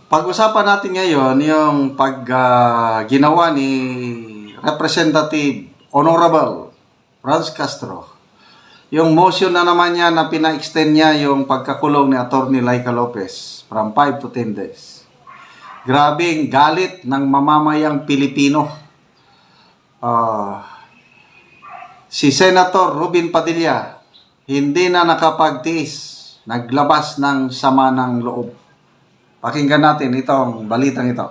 Pag-usapan natin ngayon yung ginawa ni Representative Honorable Franz Castro. Yung motion na naman niya na pina-extend niya yung pagkakulong ni Atty. Laika Lopez from 5 to 10 days. Grabing galit ng mamamayang Pilipino. Si Senator Robin Padilla hindi na nakapagtiis, naglabas ng sama ng loob. Pakinggan natin itong balitang ito.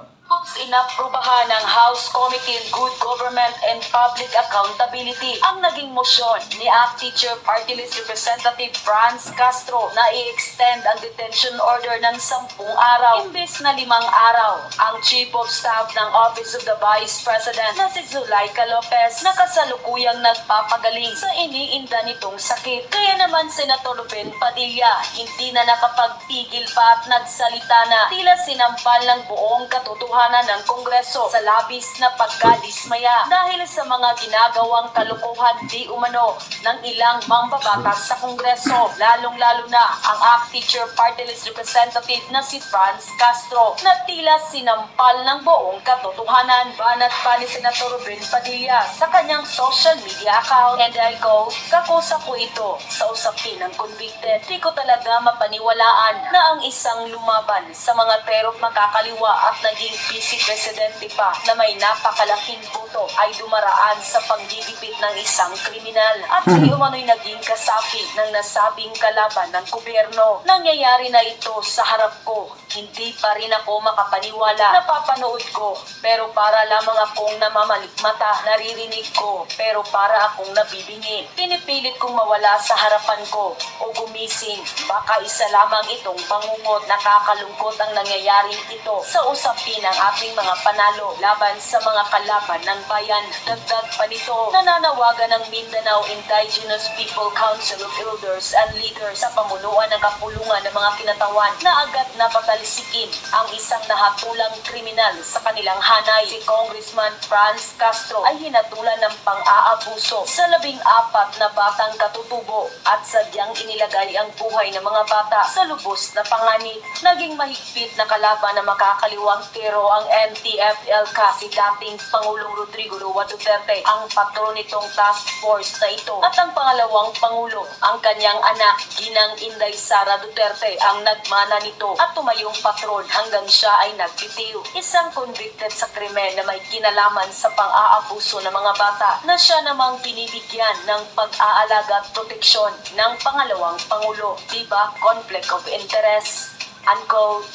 Inaprubahan ng House Committee on Good Government and Public Accountability ang naging motion ni ACT Teacher Party List Representative Franz Castro na i-extend ang detention order ng 10 araw imbes na 5 araw. Ang Chief of Staff ng Office of the Vice President na si Zulaika Lopez na kasalukuyang nagpapagaling sa iniinda nitong sakit. Kaya naman Senator Robin Padilla hindi na nakapagpigil pa at nagsalita na tila sinampal ng buong katotohanan ng Kongreso sa labis na pagkadismaya dahil sa mga ginagawang kalukuhan di umano ng ilang mambabatas sa Kongreso, lalong-lalo na ang ACT Teacher Party List Representative na si Franz Castro na tila sinampal ng buong katotohanan. Banat pa ni Senator Robin Padilla sa kanyang social media account, and I quote, "Kakusa ko ito sa usapin ng convicted. Di ko talaga mapaniwalaan na ang isang lumaban sa mga terop makakaliwa at naging vice presidente pa na may napakalaking boto ay dumaraan sa pagdidipit ng isang kriminal at di umano'y naging kasapi ng nasabing kalaban ng gobyerno. Nangyayari na ito sa harap ko. Hindi pa rin ako makapaniwala. Napapanood ko, pero para lamang akong namamalikmata. Naririnig ko, pero para akong nabibingi. Pinipilit kong mawala sa harapan ko o gumising. Baka isa lamang itong bangungot. Nakakalungkot ang nangyayaring ito sa usapin ng ating mga panalo laban sa mga kalaban ng bayan." Dagdag pa nito, nananawagan ng Mindanao Indigenous People Council of Elders and Leaders sa pamunuan ng kapulungan ng mga kinatawan na agad na patalisikin ang isang nahatulang kriminal sa kanilang hanay. Si Congressman Franz Castro ay hinatulan ng pang-aabuso sa 14 na batang katutubo at sadyang inilagay ang buhay ng mga bata sa lubos na panganib. Naging mahigpit na kalaban na makakaliwang pero ang MTFL-CA si dating Pangulong Rodrigo Roa Duterte ang patron nitong task force na ito at ang pangalawang Pangulo, ang kanyang anak Ginang Inday Sara Duterte ang nagmana nito at tumayong patron hanggang siya ay nagbitiw. Isang convicted sa krimen na may kinalaman sa pang-aabuso ng mga bata na siya namang binibigyan ng pag-aalaga at proteksyon ng pangalawang Pangulo. Diba? Conflict of interest. Unquote.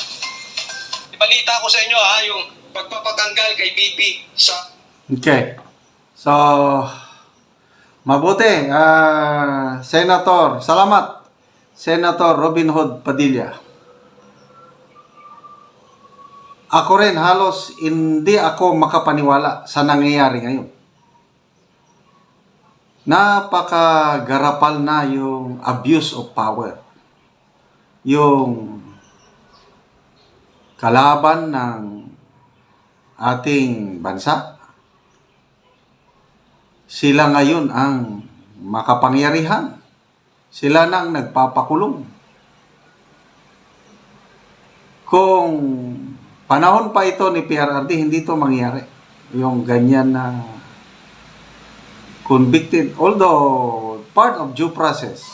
Balita ko sa inyo yung pagpapatanggal kay BP sa... Okay. So, mabuti. Senator, salamat. Senator Robin Hood Padilla. Ako rin halos hindi ako makapaniwala sa nangyayari ngayon. Napakagarapal na yung abuse of power. Yung kalaban ng ating bansa. Sila ngayon ang makapangyarihan. Sila na ang nagpapakulong. Kung panahon pa ito ni PRRD, hindi ito mangyari. Yung ganyan na convicted, although part of due process,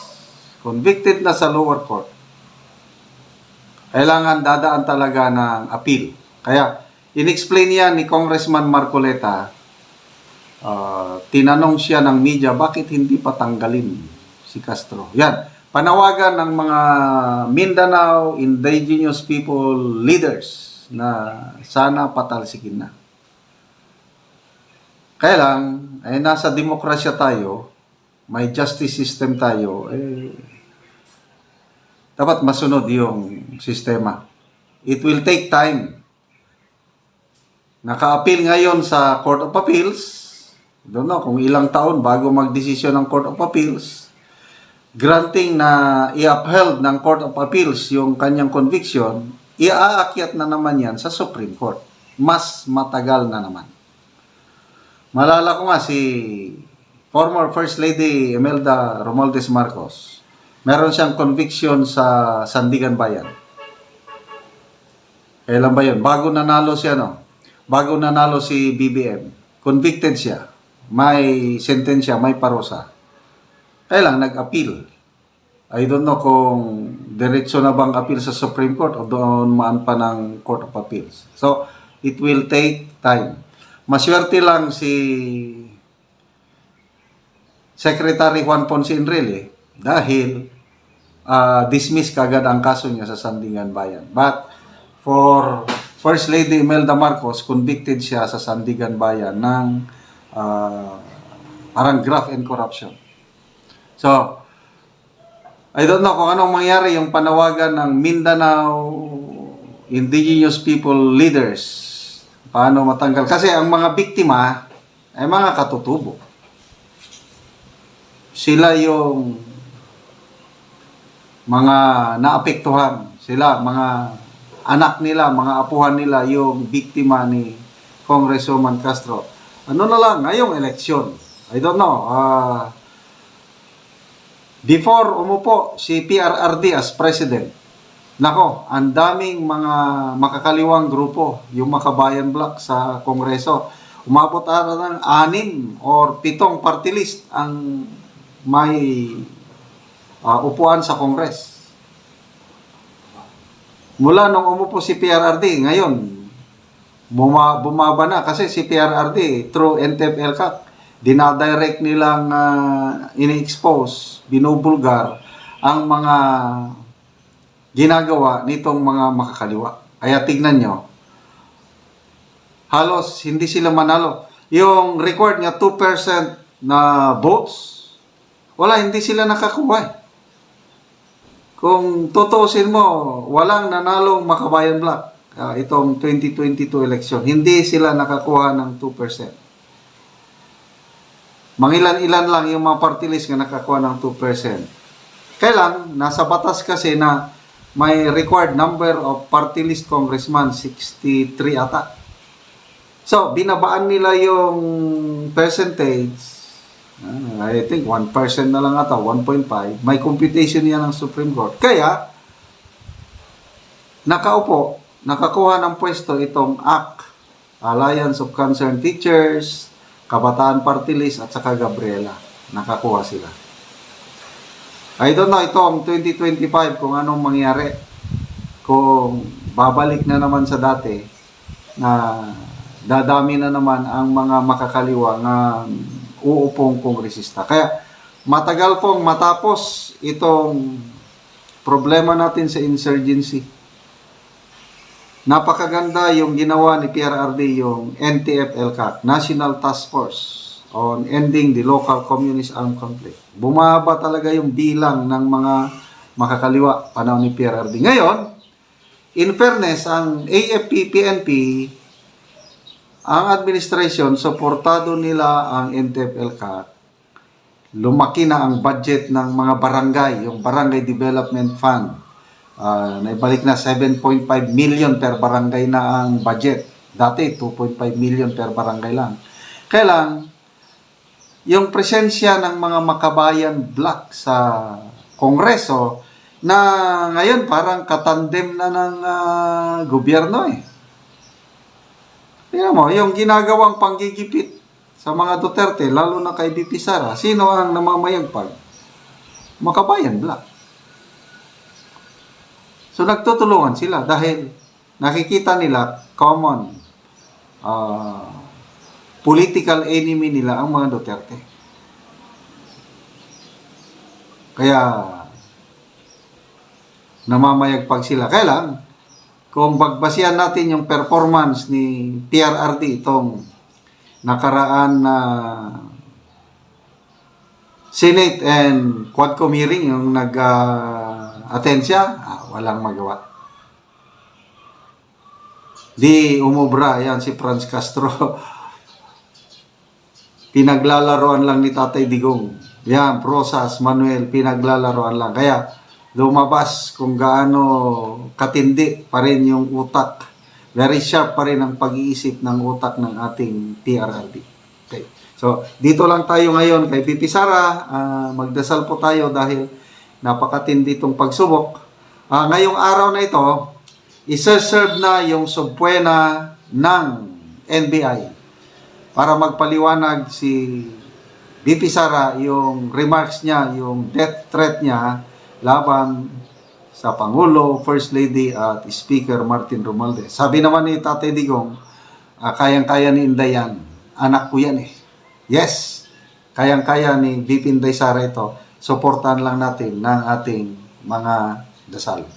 convicted na sa lower court, kailangan dadaan talaga ng appeal. Kaya, in-explain niya ni Congressman Marcoleta, tinanong siya ng media, bakit hindi patanggalin si Castro? Yan, panawagan ng mga Mindanao Indigenous People leaders na sana patalsikin na. Kaya lang, nasa demokrasya tayo, may justice system tayo, dapat masunod yung sistema. It will take time. Naka-appeal ngayon sa Court of Appeals. Don't know kung ilang taon bago magdesisyon ng Court of Appeals. Granting na i-upheld ng Court of Appeals yung kanyang conviction, iaakyat na naman yan sa Supreme Court. Mas matagal na naman. Malala ko nga si former First Lady Imelda Romualdez Marcos. Meron siyang conviction sa Sandigan Bayan. Kailan ba yun? Bago nanalo siya, no? Bago nanalo si BBM. Convicted siya. May sentensya, may parusa. Kailang nag-appeal. I don't know kung diretso na bang appeal sa Supreme Court o doon maan pa ng Court of Appeals. So, it will take time. Maswerte lang si Secretary Juan Ponce Enrile dahil dismiss kagad ang kaso niya sa Sandigan Bayan. But for First Lady Imelda Marcos, convicted siya sa Sandigan Bayan ng parang graft and corruption. So, I don't know kung anong mangyari yung panawagan ng Mindanao Indigenous People Leaders. Paano matanggal? Kasi ang mga biktima ay mga katutubo. Sila yung mga naapektuhan. Sila, mga anak nila, mga apuhan nila, yung biktima ni Congresswoman Castro. Ano na lang, ngayong eleksyon. I don't know. Before umupo si PRRD as president, nako, ang daming mga makakaliwang grupo, yung Makabayan Bloc sa Kongreso. Umabot ata ng 6 or 7 party list ang may upuan sa Kongres. Mula nung umupo si PRRD, ngayon, bumaba na kasi si PRRD through NTF-ELCAC, dinadirect nilang ini-expose, binubulgar ang mga ginagawa nitong mga makakaliwa. Kaya tignan nyo, halos hindi sila manalo. Yung record niya 2% na votes, wala, hindi sila nakakuha. Kung tutusin mo, walang nanalong Makabayan Bloc itong 2022 election. Hindi sila nakakuha ng 2%. Mangilan-ilan lang yung mga party list na nakakuha ng 2%. Kailan, nasa batas kasi na may required number of party list congressman, 63 ata. So, binabaan nila yung percentage, I think 1% na lang ata, 1.5. May computation yan ng Supreme Court. Kaya, nakakuha ng pwesto itong ACT, Alliance of Concerned Teachers, Kabataan Party List, at saka Gabriela. Nakakuha sila. I don't know ito ang 2025 kung anong mangyari. Kung babalik na naman sa dati na dadami na naman ang mga makakaliwa ng uupong kongresista. Kaya matagal pong matapos itong problema natin sa insurgency. Napakaganda yung ginawa ni PRRD, yung NTF-ELCAC, National Task Force on Ending the Local Communist Armed Conflict. Bumaba talaga yung bilang ng mga makakaliwa panahon ni PRRD. Ngayon, in fairness, ang AFP-PNP, ang administration, suportado nila ang NTF-ELCAC. Lumaki na ang budget ng mga barangay, yung Barangay Development Fund. Naibalik na 7.5 million per barangay na ang budget. Dati, 2.5 million per barangay lang. Kailang, yung presensya ng mga Makabayan Bloc sa Kongreso, na ngayon parang katandem na ng gobyerno eh. Tingnan mo, yung ginagawang panggigipit sa mga Duterte, lalo na kay BP Sara, sino ang namamayagpag? Makabayan Bloc. So, nagtutulungan sila dahil nakikita nila common political enemy nila ang mga Duterte. Kaya, namamayagpag sila. Kaya lang, kung bagbasihan natin yung performance ni PRRD itong nakaraan na Senate and Quadcom hearing, yung nag-attend siya, walang magawa. Di umubra, yan si Franz Castro. Pinaglalaroan lang ni Tatay Digong. Yan, Rosas, Manuel, pinaglalaroan lang. Kaya, lumabas kung gaano katindi pa rin yung utak. Very sharp pa rin ang pag-iisip ng utak ng ating PRRD. Okay. So, dito lang tayo ngayon kay BP Sara. Magdasal po tayo dahil napakatindi itong pagsubok. Ngayong araw na ito, isa-serve na yung subpoena ng NBI para magpaliwanag si VP Sara yung remarks niya, yung death threat niya laban sa Pangulo, First Lady at Speaker Martin Romualdez. Sabi naman ni Tatay Digong, kayang-kaya ni Inday yan. Anak ko yan eh. Yes, kayang-kaya ni VP Inday Sara ito. Suportahan lang natin ng ating mga dasal.